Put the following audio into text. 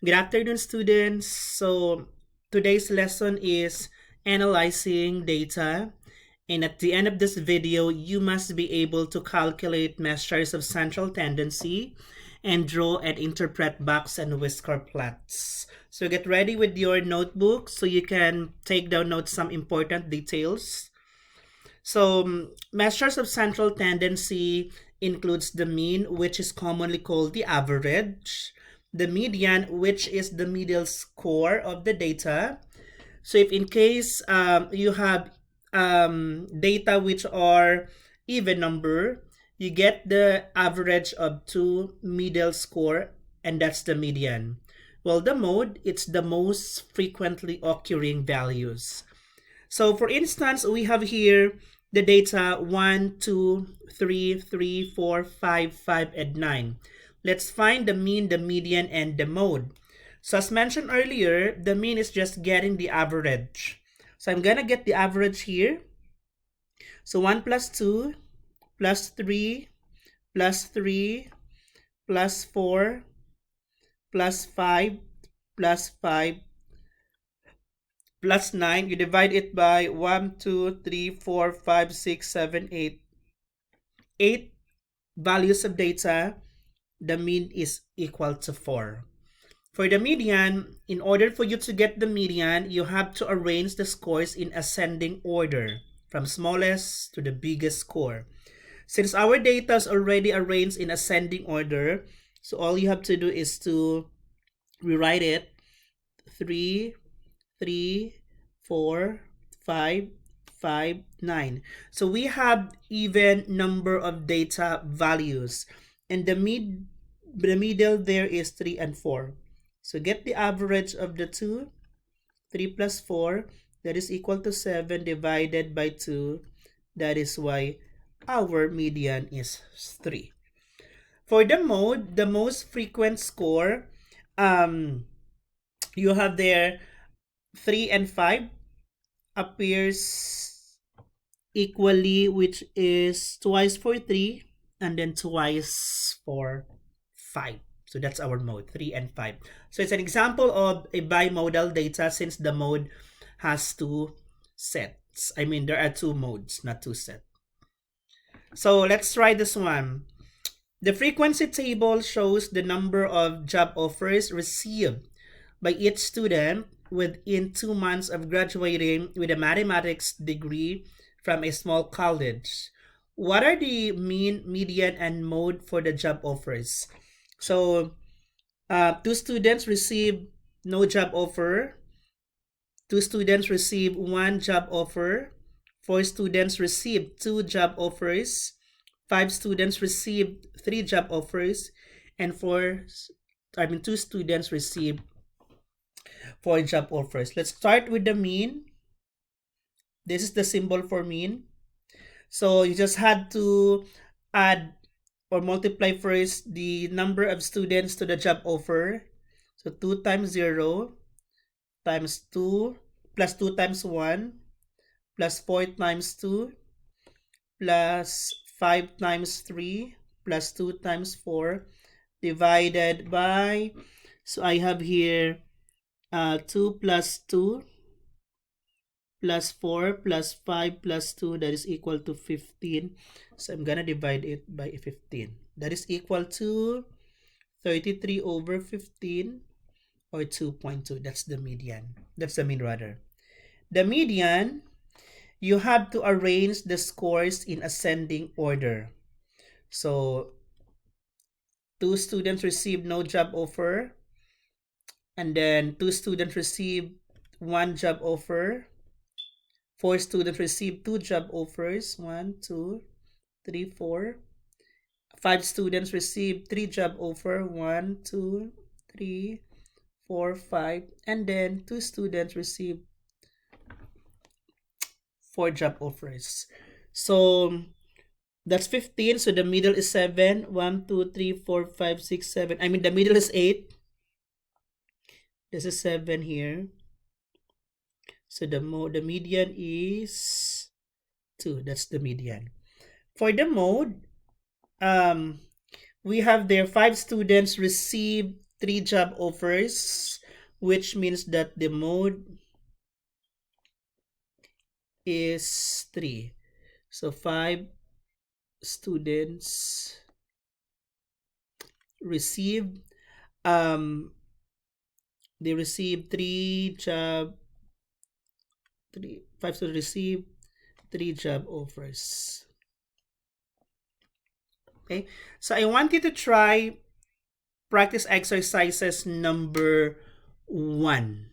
Good afternoon, students. So, today's lesson is analyzing data. And at the end of this video, you must be able to calculate measures of central tendency and draw and interpret box and whisker plots. So, get ready with your notebook so you can take down notes some important details. So, measures of central tendency includes the mean, which is commonly called the average, the median, which is the middle score of the data. So, if in case you have data which are even number, you get the average of two middle score, and that's the median. Well, the mode, it's the most frequently occurring values. So for instance, we have here the data 1, 2, 3, 3, 4, 5, 5, and 9. Let's find the mean, the median, and the mode. So as mentioned earlier, the mean is just getting the average. So I'm going to get the average here. So 1 plus 2 plus 3 plus 3 plus 4 plus 5 plus 5 plus 9, you divide it by 1, 2, 3, 4, 5, 6, 7, 8. 8 values of data, the mean is equal to 4. For the median, in order for you to get the median, you have to arrange the scores in ascending order from smallest to the biggest score. Since our data is already arranged in ascending order, so all you have to do is to rewrite it 3, 3, 4, 5, 5, 9. So we have even number of data values. And the middle there is 3 and 4. So get the average of the two. 3 plus 4, that is equal to 7 divided by 2. That is why our median is 3. For the mode, the most frequent score, you have there 3 and 5 appears equally, which is twice for 3 and then twice for 5. So that's our mode, 3 and 5. So it's an example of a bimodal data since the mode has two sets. I mean, there are two modes, not two sets. So let's try this one. The frequency table shows the number of job offers received by each student within 2 months of graduating with a mathematics degree from a small college. What are the mean, median, and mode for the job offers? So, 2 students receive no job offer. 2 students receive 1 job offer. 4 students receive 2 job offers. 5 students receive 3 job offers. And 2 students receive 4 job offers. Let's start with the mean. This is the symbol for mean. So you just had to add or multiply first the number of students to the job offer. So 2 times 0 times 2 plus 2 times 1 plus 4 times 2 plus 5 times 3 plus 2 times 4 divided by, so I have here 2 plus 2 plus 4 plus 5 plus 2, that is equal to 15. So I'm gonna divide it by 15. That is equal to 33 over 15 or 2.2. That's the median. That's the mean rather. The median, you have to arrange the scores in ascending order. So 2 students receive no job offer, and then 2 students receive 1 job offer. 4 students receive 2 job offers. 1, 2, 3, 4. 5 students receive 3 job offer. 1, 2, 3, 4, 5. And then 2 students receive 4 job offers. So that's 15. So the middle is 7. 1, 2, 3, 4, 5, 6, 7. I mean, the middle is 8. This is 7 here. So the median is 2. That's the median. For the mode, we have there 5 students receive 3 job offers, which means that the mode is 3. So 5 students received they received 5 students received 3 job offers. Okay, so I want you to try practice exercises number 1.